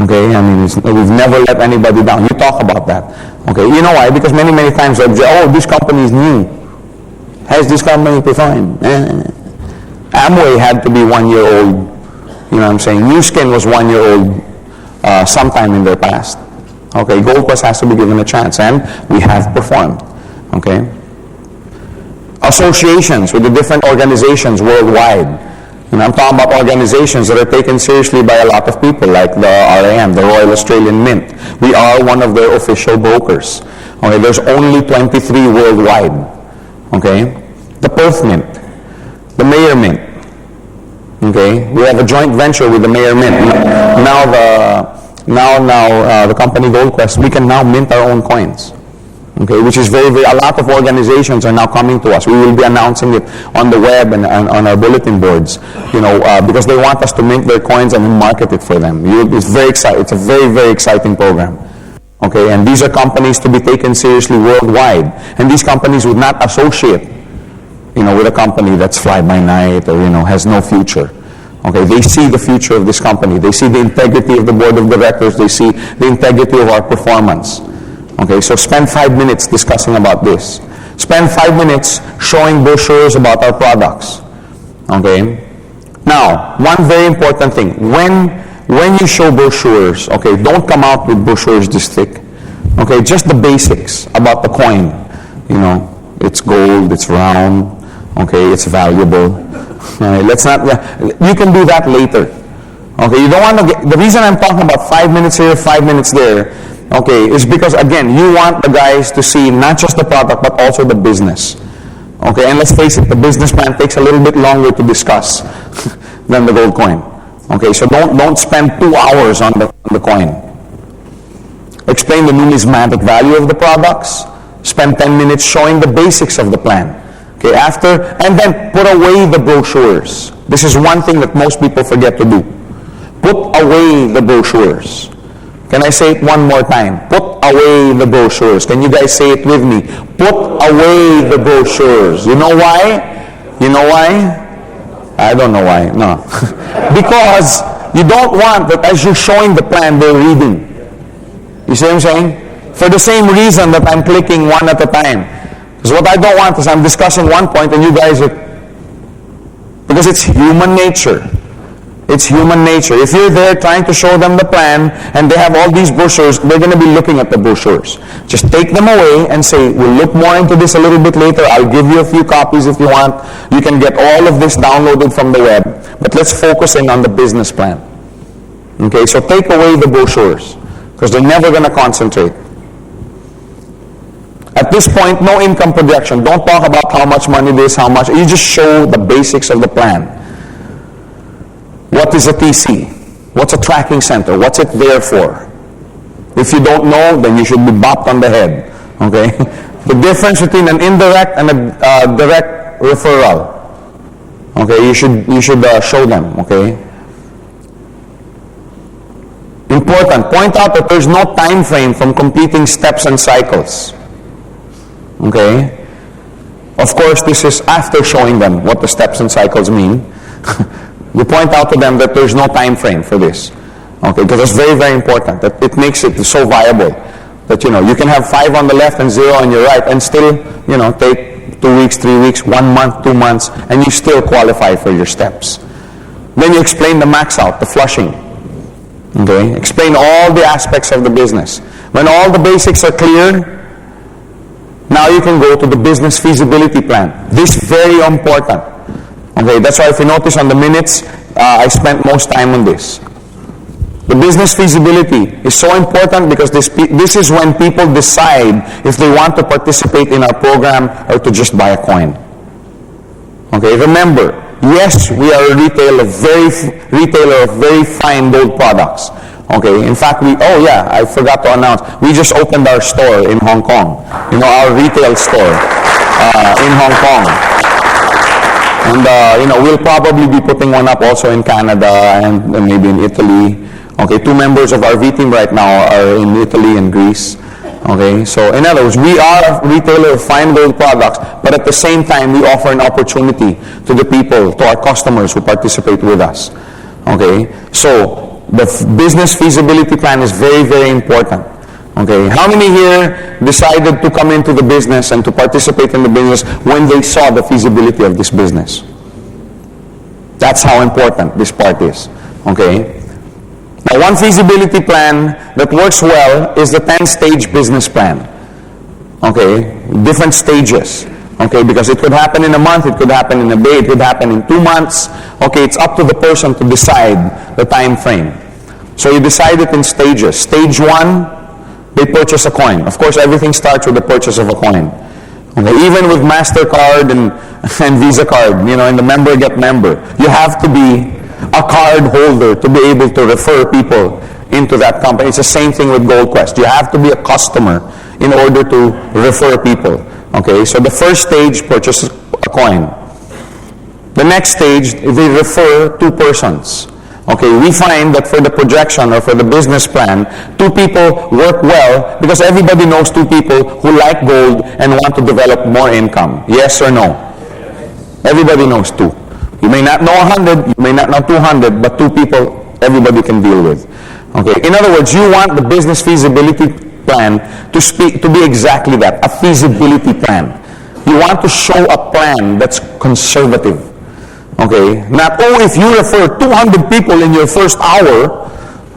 Okay, we've never let anybody down. You talk about that. Okay, you know why? Because many, many times they'll say, this company is new. Has this company performed? Amway had to be 1 year old. You know what I'm saying? New Skin was 1 year old sometime in their past. Okay, Gold Coast has to be given a chance, and we have performed. Okay? Associations with the different organizations worldwide. I'm talking about organizations that are taken seriously by a lot of people, like the RAM, the Royal Australian Mint. We are one of their official brokers. Okay, there's only 23 worldwide. Okay? The Perth Mint, the Mayor Mint. Okay? We have a joint venture with the Mayor Mint. Now the company Gold Quest, we can now mint our own coins. Okay, which is very, very, a lot of organizations are now coming to us. We will be announcing it on the web and on our bulletin boards, because they want us to mint their coins and market it for them. It's very exciting. It's a very, very exciting program. Okay, and these are companies to be taken seriously worldwide. And these companies would not associate, with a company that's fly by night or, has no future. Okay, they see the future of this company. They see the integrity of the board of directors. They see the integrity of our performance. Okay, so spend 5 minutes discussing about this. Spend 5 minutes showing brochures about our products. Okay? Now, one very important thing. When you show brochures, okay, don't come out with brochures this thick. Okay, just the basics about the coin. It's gold, it's round, okay, it's valuable. Let's not, you can do that later. Okay, you don't want to the reason I'm talking about 5 minutes here, 5 minutes there, okay, is because, again, you want the guys to see not just the product, but also the business. Okay, and let's face it, the business plan takes a little bit longer to discuss than the gold coin. Okay, so don't spend 2 hours on the coin. Explain the numismatic value of the products. Spend 10 minutes showing the basics of the plan. Okay, and then put away the brochures. This is one thing that most people forget to do. Put away the brochures. Can I say it one more time? Put away the brochures. Can you guys say it with me? Put away the brochures. You know why? You know why? I don't know why. No. Because you don't want that as you're showing the plan, they're reading. You see what I'm saying? For the same reason that I'm clicking one at a time. Because what I don't want is I'm discussing one point and you guys are... Because it's human nature. It's human nature. If you're there trying to show them the plan and they have all these brochures, they're going to be looking at the brochures. Just take them away and say, we'll look more into this a little bit later. I'll give you a few copies if you want. You can get all of this downloaded from the web. But let's focus in on the business plan. Okay, so take away the brochures because they're never going to concentrate. At this point, no income projection. Don't talk about how much money this, how much. You just show the basics of the plan. What is a TC? What's a tracking center? What's it there for? If you don't know, then you should be bopped on the head. Okay? The difference between an indirect and a direct referral. Okay, you should show them. Okay? Important. Point out that there's no time frame from completing steps and cycles. Okay? Of course, this is after showing them what the steps and cycles mean. You point out to them that there's no time frame for this. Okay, because it's very, very important. That it makes it so viable that, you can have 5 on the left and 0 on your right and still, take 2 weeks, 3 weeks, 1 month, 2 months, and you still qualify for your steps. Then you explain the max out, the flushing. Okay, explain all the aspects of the business. When all the basics are clear, now you can go to the business feasibility plan. This is very important. Okay, that's why if you notice on the minutes, I spent most time on this. The business feasibility is so important because this is when people decide if they want to participate in our program or to just buy a coin. Okay, remember, yes, we are a retailer of very fine gold products. Okay, in fact, I forgot to announce, we just opened our store in Hong Kong. Our retail store in Hong Kong. And, we'll probably be putting one up also in Canada and maybe in Italy. Okay, 2 members of our V team right now are in Italy and Greece. Okay, so in other words, we are a retailer of fine gold products, but at the same time, we offer an opportunity to the people, to our customers who participate with us. Okay, so the business feasibility plan is very, very important. Okay, how many here decided to come into the business and to participate in the business when they saw the feasibility of this business? That's how important this part is. Okay. Now, one feasibility plan that works well is the 10-stage business plan. Okay, different stages. Okay, because it could happen in a month, it could happen in a day, it could happen in 2 months. Okay, it's up to the person to decide the time frame. So you decide it in stages. Stage 1, they purchase a coin. Of course, everything starts with the purchase of a coin. Okay, even with MasterCard and Visa card, in the member get member, you have to be a card holder to be able to refer people into that company. It's the same thing with GoldQuest. You have to be a customer in order to refer people. Okay, so the first stage, purchase a coin. The next stage, they refer 2 persons. Okay, we find that for the projection or for the business plan, 2 people work well because everybody knows 2 people who like gold and want to develop more income. Yes or no? Everybody knows 2. You may not know 100, you may not know 200, but 2 people everybody can deal with. Okay. In other words, you want the business feasibility plan to be exactly that, a feasibility plan. You want to show a plan that's conservative. Okay. Not, if you refer 200 people in your first hour,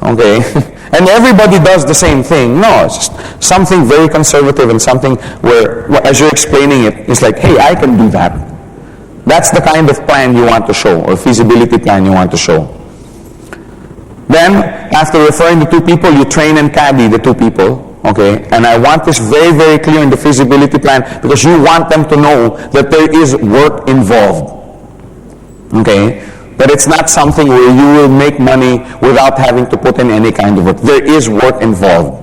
okay, and everybody does the same thing. No, it's just something very conservative and something where, as you're explaining it, it's like, hey, I can do that. That's the kind of plan you want to show, or feasibility plan you want to show. Then, after referring the 2 people, you train and caddy the 2 people. Okay, and I want this very, very clear in the feasibility plan because you want them to know that there is work involved. Okay, that it's not something where you will make money without having to put in any kind of work. There is work involved.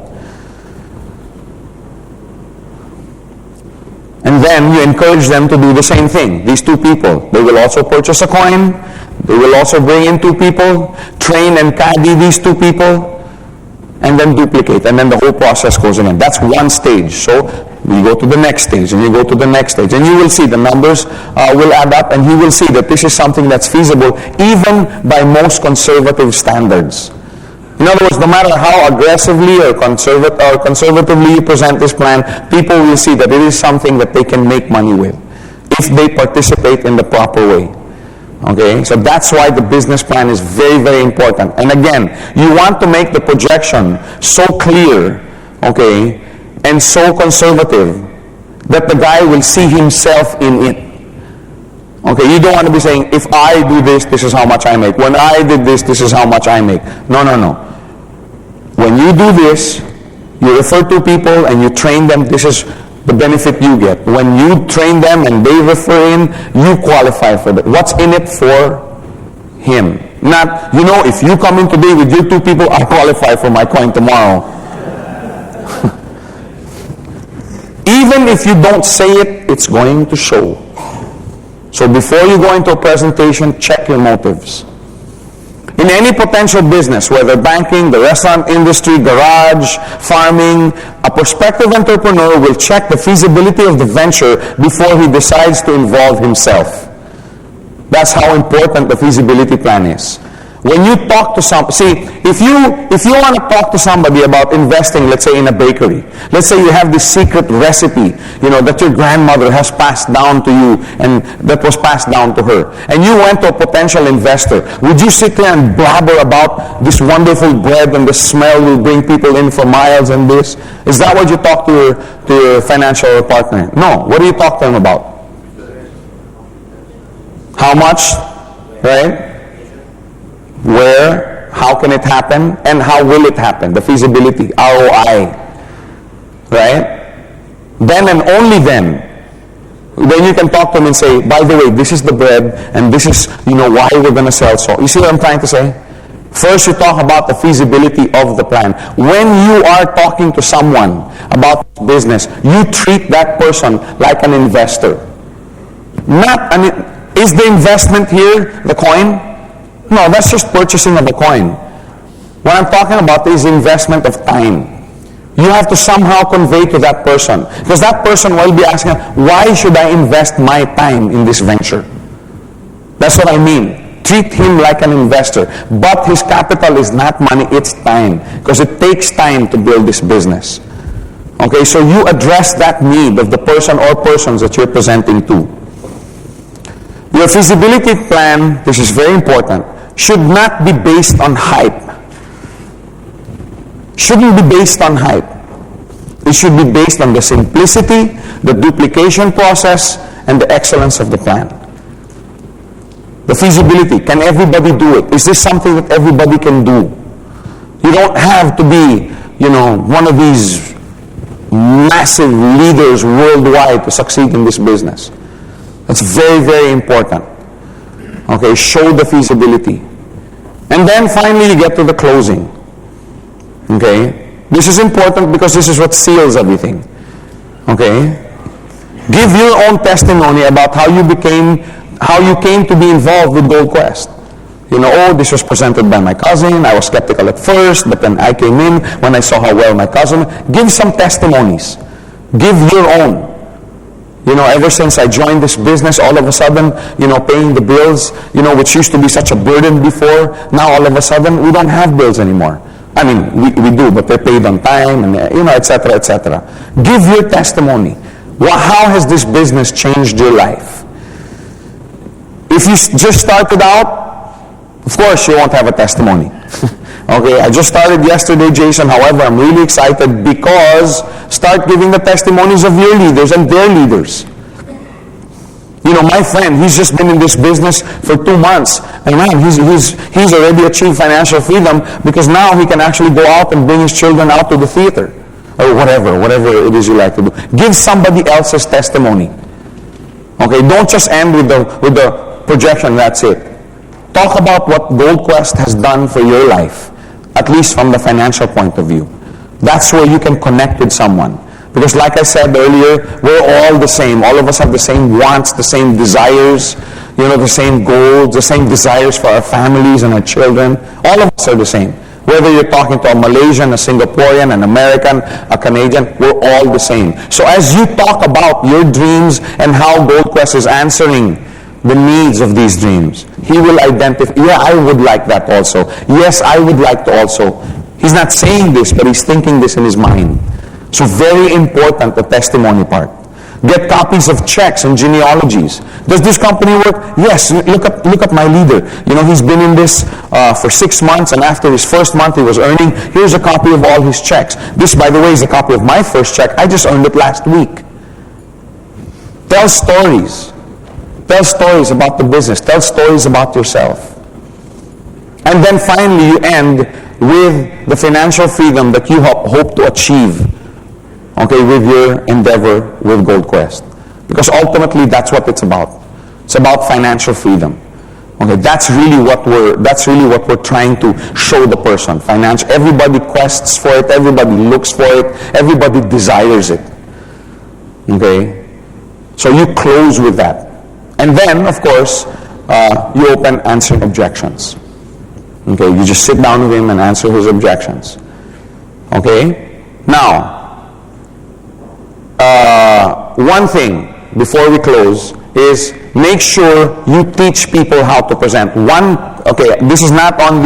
And then you encourage them to do the same thing. These 2 people, they will also purchase a coin. They will also bring in 2 people, train and caddy these 2 people, and then duplicate. And then the whole process goes again. That's one stage. So you go to the next stage, and you go to the next stage. And you will see the numbers will add up, and you will see that this is something that's feasible even by most conservative standards. In other words, no matter how aggressively or conservatively you present this plan, people will see that it is something that they can make money with if they participate in the proper way. Okay, so that's why the business plan is very, very important. And again, you want to make the projection so clear, okay, and so conservative that the guy will see himself in it. Okay, you don't want to be saying, if I do this, this is how much I make. When I did this, this is how much I make. No, no, no. When you do this, you refer to people and you train them, this is the benefit you get. When you train them and they refer in, you qualify for that. What's in it for him? Not, if you come in today with your 2 people, I qualify for my coin tomorrow. Even if you don't say it, it's going to show. So before you go into a presentation, check your motives. In any potential business, whether banking, the restaurant industry, garage, farming, a prospective entrepreneur will check the feasibility of the venture before he decides to involve himself. That's how important the feasibility plan is. When you talk to if you want to talk to somebody about investing, let's say in a bakery, let's say you have this secret recipe, that your grandmother has passed down to you and that was passed down to her, and you went to a potential investor, would you sit there and blabber about this wonderful bread and the smell will bring people in for miles and this? Is that what you talk to your financial partner? No. What do you talk to them about? How much, right? Where, how can it happen, and how will it happen, the feasibility, ROI, right? Then and only then you can talk to them and say, by the way, this is the bread, and this is, why we're going to sell salt. You see what I'm trying to say? First, you talk about the feasibility of the plan. When you are talking to someone about business, you treat that person like an investor. Is the investment here the coin? No, that's just purchasing of a coin. What I'm talking about is investment of time. You have to somehow convey to that person, because that person will be asking, why should I invest my time in this venture? That's what I mean. Treat him like an investor. But his capital is not money, it's time. Because it takes time to build this business. Okay, so you address that need of the person or persons that you're presenting to. Your feasibility plan, this is very important, should not be based on hype. Shouldn't be based on hype. It should be based on the simplicity, the duplication process, and the excellence of the plan. The feasibility, can everybody do it? Is this something that everybody can do? You don't have to be, one of these massive leaders worldwide to succeed in this business. That's very, very important. Okay, show the feasibility. And then finally you get to the closing. Okay? This is important because this is what seals everything. Okay? Give your own testimony about how you came to be involved with Gold Quest. This was presented by my cousin. I was skeptical at first, but then I came in when I saw how well my cousin. Give some testimonies. Give your own. Ever since I joined this business, all of a sudden, paying the bills, which used to be such a burden before, now all of a sudden, we don't have bills anymore. I mean, we do, but they're paid on time, and etc., etc. Give your testimony. How has this business changed your life? If you just started out, of course you won't have a testimony. Okay, I just started yesterday, Jason. However, I'm really excited because start giving the testimonies of your leaders and their leaders. My friend, he's just been in this business for 2 months. And man, he's already achieved financial freedom because now he can actually go out and bring his children out to the theater. Or whatever it is you like to do. Give somebody else's testimony. Okay, don't just end with the projection, that's it. Talk about what Gold Quest has done for your life, at least from the financial point of view. That's where you can connect with someone. Because like I said earlier, we're all the same. All of us have the same wants, the same desires, the same goals, the same desires for our families and our children. All of us are the same. Whether you're talking to a Malaysian, a Singaporean, an American, a Canadian, we're all the same. So as you talk about your dreams and how Gold Quest is answering the needs of these dreams, he will identify, yeah, I would like that also. Yes, I would like to also. He's not saying this, but he's thinking this in his mind. So very important, the testimony part. Get copies of checks and genealogies. Does this company work? Yes, look at my leader. He's been in this for 6 months, and after his first month he was earning. Here's a copy of all his checks. This, by the way, is a copy of my first check. I just earned it last week. Tell stories. Tell stories about the business. Tell stories about yourself. And then finally you end with the financial freedom that you hope to achieve, okay, with your endeavor with Gold Quest. Because ultimately that's what it's about. It's about financial freedom. Okay, that's really what we're trying to show the person. Everybody quests for it, everybody looks for it, everybody desires it. Okay? So you close with that. And then, of course, you open answering objections. Okay, you just sit down with him and answer his objections. Okay? Now, one thing before we close is make sure you teach people how to present. This is not on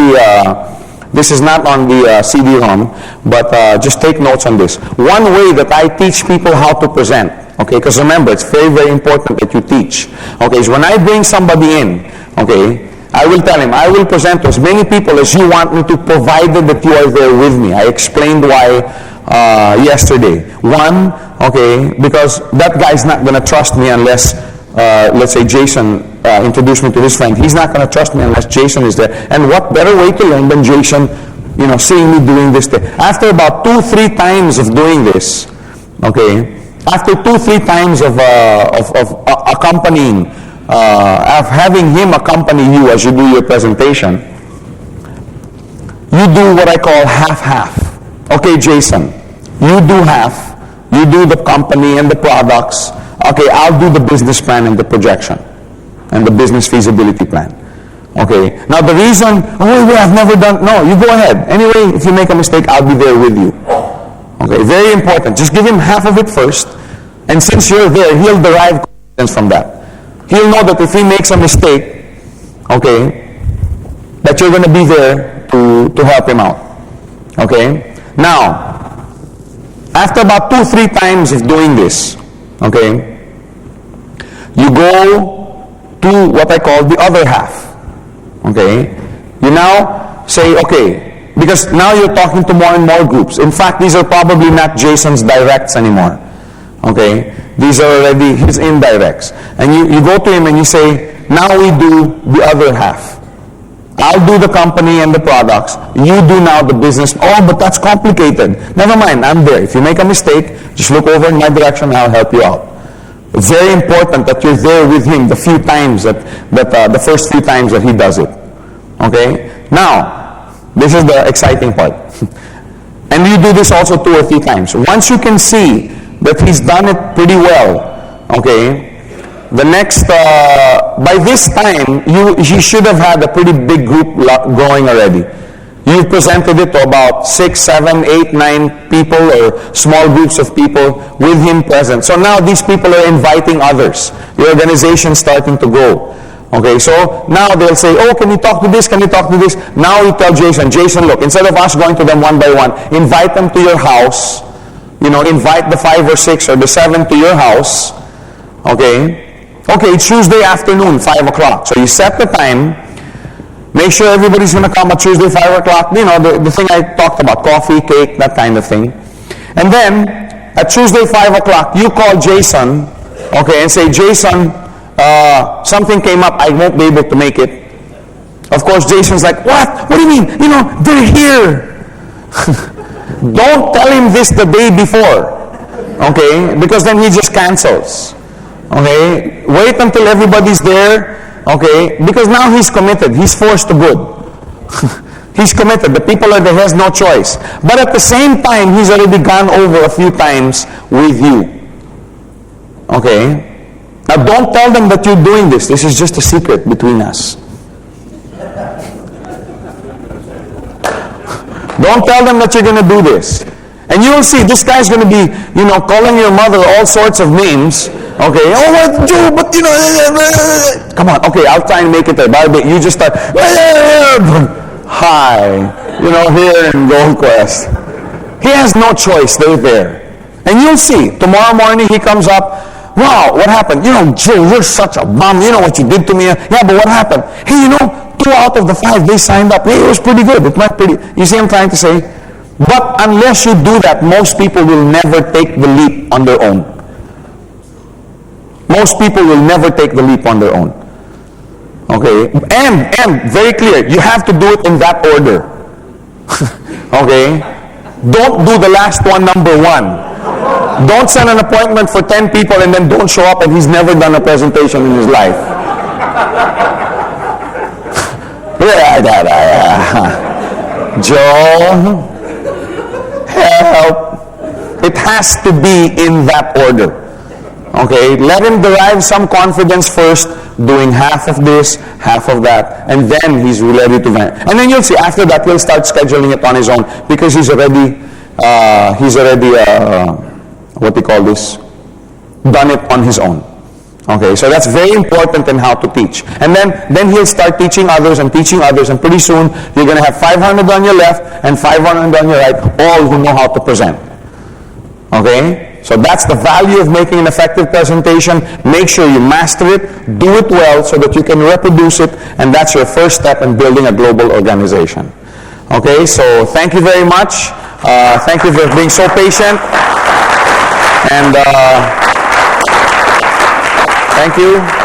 the CD-ROM, but just take notes on this. One way that I teach people how to present, okay, because remember, it's very, very important that you teach. Okay, is when I bring somebody in, okay, I will tell him, I will present to as many people as you want me to, provided that you are there with me. I explained why yesterday. One, okay, because that guy's not going to trust me unless let's say Jason introduced me to his friend, he's not going to trust me unless Jason is there. And what better way to learn than Jason, seeing me doing this thing. After about 2-3 times of doing this, okay, after 2-3 times of accompanying, of having him accompany you as you do your presentation, you do what I call half-half. Okay, Jason, you do half. You do the company and the products. Okay, I'll do the business plan and the projection and the business feasibility plan. Okay, now the reason, I've never done, no, you go ahead. Anyway, if you make a mistake, I'll be there with you. Okay, very important. Just give him half of it first, and since you're there, he'll derive confidence from that. He'll know that if he makes a mistake, okay, that you're going to be there to help him out. Okay, now, after about 2-3 times of doing this, okay, you go to what I call the other half. Okay, you now say, okay, because now you're talking to more and more groups. In fact, these are probably not Jason's directs anymore. Okay, these are already his indirects. And you go to him and you say, now we do the other half. I'll do the company and the products. You do now the business. Oh, but that's complicated. Never mind, I'm there. If you make a mistake, just look over in my direction and I'll help you out. It's very important that you're there with him the few times the first few times that he does it. Okay? Now, this is the exciting part. And you do this also 2 or 3 times. Once you can see that he's done it pretty well, okay, the next, by this time, he should have had a pretty big group going already. You've presented it to about 6, 7, 8, 9 people or small groups of people with him present. So now these people are inviting others. The organization's starting to grow. Okay, so now they'll say, oh, can you talk to this? Can you talk to this? Now you tell Jason, look, instead of us going to them one by one, invite them to your house. Invite the 5 or 6 or the 7 to your house. Okay? Okay, Tuesday afternoon, 5 o'clock. So you set the time. Make sure everybody's going to come at Tuesday, 5 o'clock. The thing I talked about, coffee, cake, that kind of thing. And then, at Tuesday, 5 o'clock, you call Jason, okay, and say, Jason, something came up, I won't be able to make it. Of course, Jason's like, what? What do you mean? They're here. Don't tell him this the day before, okay, because then he just cancels. Okay, wait until everybody's there, okay, because now he's committed. He's forced to good. He's committed. The people are there. He has no choice. But at the same time, he's already gone over a few times with you. Okay? Now don't tell them that you're doing this. This is just a secret between us. Don't tell them that you're going to do this. And you'll see, this guy's going to be, calling your mother all sorts of names. Okay, oh, what do you, but come on, okay, I'll try and make it there. By the way, you just start, hi, here in Gold Quest. He has no choice, they're there. And you'll see, tomorrow morning he comes up, wow, what happened? Joe, you're such a bum, you know what you did to me? Yeah, but what happened? Hey, 2 out of the 5, they signed up. Hey, it was pretty good, it went pretty, you see what I'm trying to say? But unless you do that, most people will never take the leap on their own. Most people will never take the leap on their own. Okay? And very clear, you have to do it in that order. Okay? Don't do the last one number 1. Don't send an appointment for 10 people and then don't show up and he's never done a presentation in his life. Joe, help. It has to be in that order. Okay, let him derive some confidence first, doing half of this, half of that, and then he's ready to vanish. And then you'll see, after that, he'll start scheduling it on his own because he's already what they call this, done it on his own. Okay, so that's very important in how to teach. And then he'll start teaching others, and pretty soon you're going to have 500 on your left and 500 on your right, all who know how to present. Okay? So that's the value of making an effective presentation. Make sure you master it, do it well so that you can reproduce it, and that's your first step in building a global organization. Okay, so thank you very much. Thank you for being so patient. And Thank you.